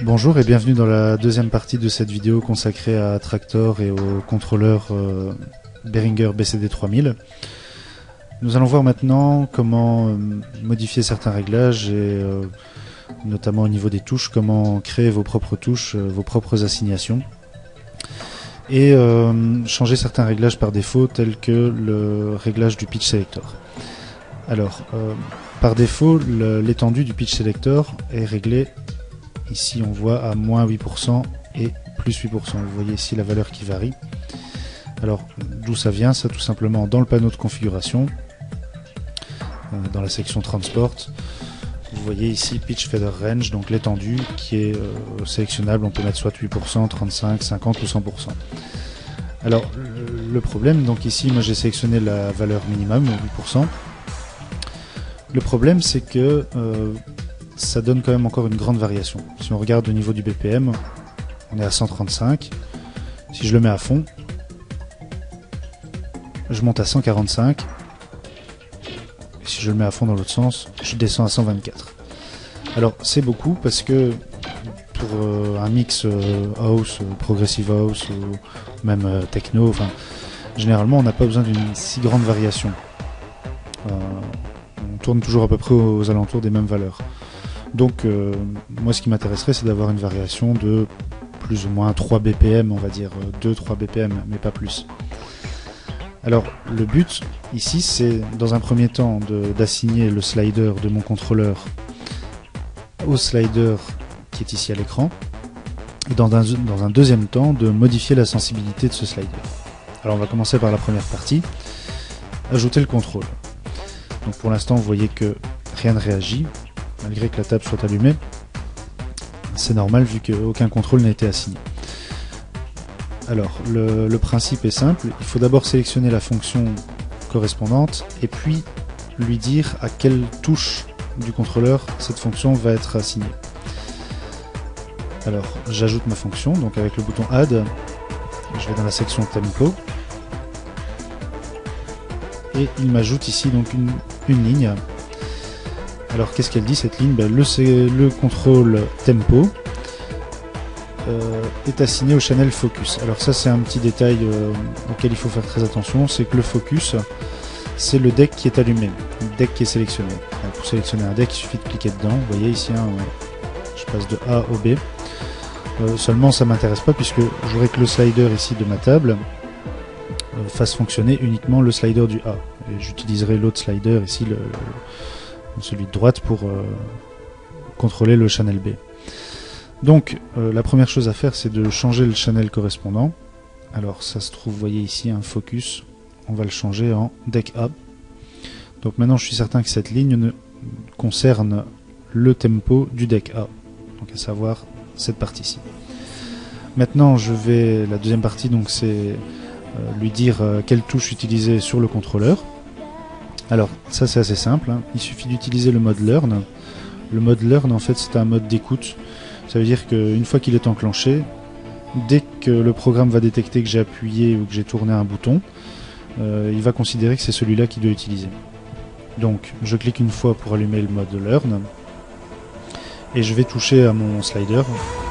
Bonjour et bienvenue dans la deuxième partie de cette vidéo consacrée à Traktor et au contrôleur Behringer BCD 3000. Nous allons voir maintenant comment modifier certains réglages et notamment au niveau des touches, comment créer vos propres touches, vos propres assignations et changer certains réglages par défaut tels que le réglage du pitch selector. Alors, par défaut, l'étendue du pitch selector est réglée. Ici on voit à moins 8% et plus 8%. Vous voyez ici la valeur qui varie. Alors d'où ça vient? Ça tout simplement dans le panneau de configuration, dans la section Transport. Vous voyez ici Pitch Feather Range, donc l'étendue qui est sélectionnable. On peut mettre soit 8%, 35%, 50% ou 100%. Alors le problème, donc ici moi j'ai sélectionné la valeur minimum, 8%. Le problème c'est que ça donne quand même encore une grande variation. Si on regarde au niveau du BPM, on est à 135. Si je le mets à fond, je monte à 145. Et si je le mets à fond dans l'autre sens, je descends à 124. Alors c'est beaucoup parce que pour un mix house, progressive house ou même techno, enfin, généralement on n'a pas besoin d'une si grande variation. On tourne toujours à peu près aux alentours des mêmes valeurs. Donc moi ce qui m'intéresserait c'est d'avoir une variation de plus ou moins 3 BPM, on va dire 2-3 BPM, mais pas plus. Alors le but ici c'est dans un premier temps d'assigner le slider de mon contrôleur au slider qui est ici à l'écran, et dans un deuxième temps de modifier la sensibilité de ce slider. Alors on va commencer par la première partie, ajouter le contrôle. Donc pour l'instant vous voyez que rien ne réagit, malgré que la table soit allumée. C'est normal vu qu'aucun contrôle n'a été assigné. Alors le principe est simple, il faut d'abord sélectionner la fonction correspondante et puis lui dire à quelle touche du contrôleur cette fonction va être assignée. Alors j'ajoute ma fonction, donc avec le bouton Add, je vais dans la section Tempo et il m'ajoute ici donc une ligne. Alors qu'est-ce qu'elle dit cette ligne? Le contrôle tempo est assigné au channel focus. Alors ça c'est un petit détail auquel il faut faire très attention, c'est que le focus c'est le deck qui est allumé, le deck qui est sélectionné. Alors, pour sélectionner un deck il suffit de cliquer dedans, vous voyez ici je passe de A au B. Seulement ça m'intéresse pas puisque je voudrais que le slider ici de ma table fasse fonctionner uniquement le slider du A. Et j'utiliserai l'autre slider ici, celui de droite, pour contrôler le channel B. Donc la première chose à faire c'est de changer le channel correspondant. Alors ça se trouve, vous voyez ici un focus, on va le changer en deck A. Donc maintenant je suis certain que cette ligne concerne le tempo du deck A, donc à savoir cette partie-ci. Maintenant la deuxième partie, donc c'est lui dire quelle touche utiliser sur le contrôleur. Alors ça c'est assez simple, hein. Il suffit d'utiliser le mode Learn. Le mode Learn en fait c'est un mode d'écoute. Ça veut dire qu'une fois qu'il est enclenché, dès que le programme va détecter que j'ai appuyé ou que j'ai tourné un bouton, il va considérer que c'est celui-là qu'il doit utiliser. Donc je clique une fois pour allumer le mode Learn et je vais toucher à mon slider.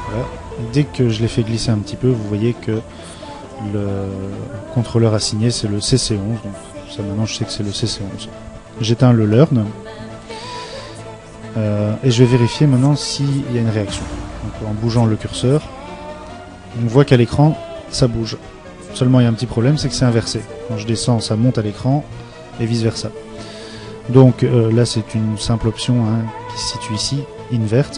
Voilà. Dès que je l'ai fait glisser un petit peu, vous voyez que le contrôleur assigné c'est le CC11. Donc, ça maintenant je sais que c'est le CC11. J'éteins le Learn et je vais vérifier maintenant s'il y a une réaction. Donc, en bougeant le curseur, on voit qu'à l'écran ça bouge. Seulement il y a un petit problème, c'est que c'est inversé. Quand je descends ça monte à l'écran et vice versa. Donc là c'est une simple option qui se situe ici, invert.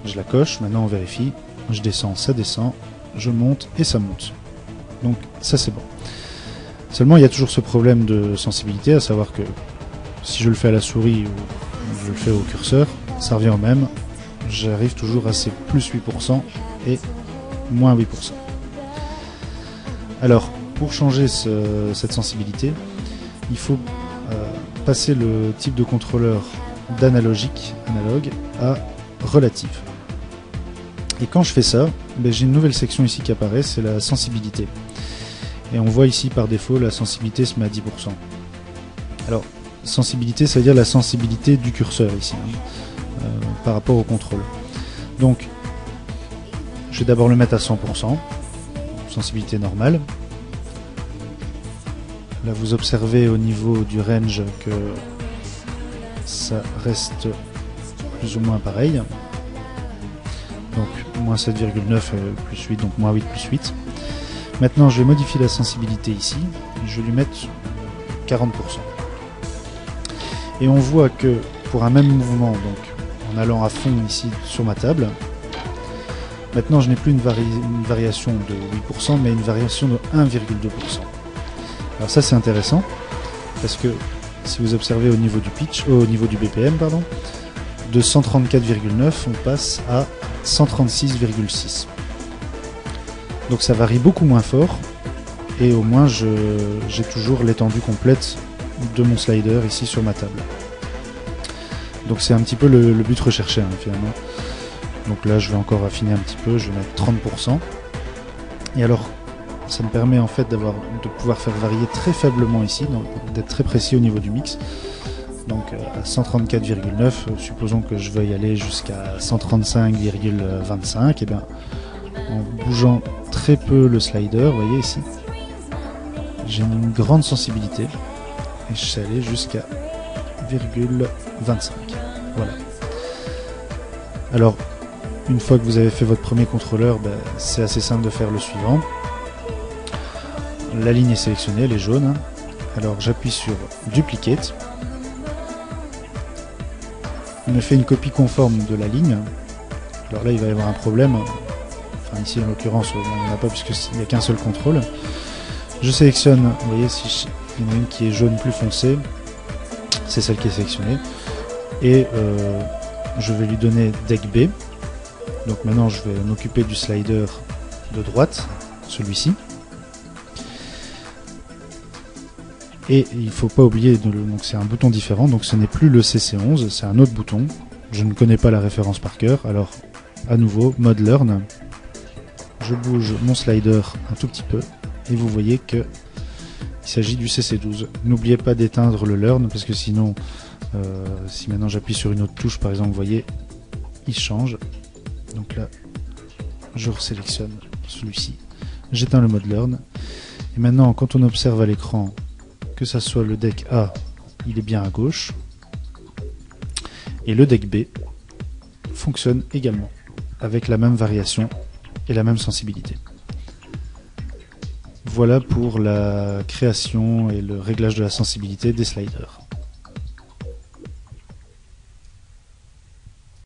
Je la coche, maintenant on vérifie. Je descends, ça descend, je monte et ça monte. Donc ça c'est bon. Seulement il y a toujours ce problème de sensibilité, à savoir que si je le fais à la souris ou je le fais au curseur, ça revient au même. J'arrive toujours à ces plus 8% et moins 8%. Alors pour changer cette sensibilité, il faut passer le type de contrôleur d'analogique, analogue, à relative. Et quand je fais ça, j'ai une nouvelle section ici qui apparaît, c'est la sensibilité. Et on voit ici par défaut la sensibilité se met à 10%. Alors sensibilité, ça veut dire la sensibilité du curseur ici, par rapport au contrôle. Donc, je vais d'abord le mettre à 100%, sensibilité normale. Là, vous observez au niveau du range que ça reste plus ou moins pareil. Donc, moins 7,9 plus 8, donc moins 8 plus 8. Maintenant, je vais modifier la sensibilité ici. Je vais lui mettre 40%. Et on voit que pour un même mouvement, donc en allant à fond ici sur ma table, maintenant je n'ai plus une variation de 8%, mais une variation de 1,2%. Alors ça c'est intéressant, parce que si vous observez au niveau du pitch, au niveau du BPM, pardon, de 134,9 on passe à 136,6. Donc ça varie beaucoup moins fort, et au moins j'ai toujours l'étendue complète de mon slider ici sur ma table. Donc c'est un petit peu le but recherché finalement. Donc là je vais encore affiner un petit peu, je vais mettre 30%. Et alors ça me permet en fait de pouvoir faire varier très faiblement ici, d'être très précis au niveau du mix. Donc à 134,9, supposons que je veuille aller jusqu'à 135,25, et bien en bougeant très peu le slider, vous voyez ici, j'ai une grande sensibilité et je suis allé jusqu'à 0,25. Voilà. Alors, une fois que vous avez fait votre premier contrôleur, c'est assez simple de faire le suivant. La ligne est sélectionnée, elle est jaune. Alors j'appuie sur Duplicate. Il me fait une copie conforme de la ligne. Alors là, il va y avoir un problème. Enfin ici, en l'occurrence, on n'en a pas puisqu'il n'y a qu'un seul contrôle. Je sélectionne, vous voyez, si il y en a une qui est jaune plus foncée, c'est celle qui est sélectionnée. Et je vais lui donner deck B. Donc maintenant je vais m'occuper du slider de droite, celui-ci. Et il ne faut pas oublier, donc c'est un bouton différent, donc ce n'est plus le CC11, c'est un autre bouton. Je ne connais pas la référence par cœur, alors à nouveau, mode learn. Je bouge mon slider un tout petit peu, et vous voyez que il s'agit du CC12. N'oubliez pas d'éteindre le learn, parce que sinon, si maintenant j'appuie sur une autre touche, par exemple, vous voyez, il change. Donc là, je resélectionne celui-ci, j'éteins le mode learn. Et maintenant, quand on observe à l'écran, que ça soit le deck A, il est bien à gauche, et le deck B fonctionne également, avec la même variation et la même sensibilité. Voilà pour la création et le réglage de la sensibilité des sliders.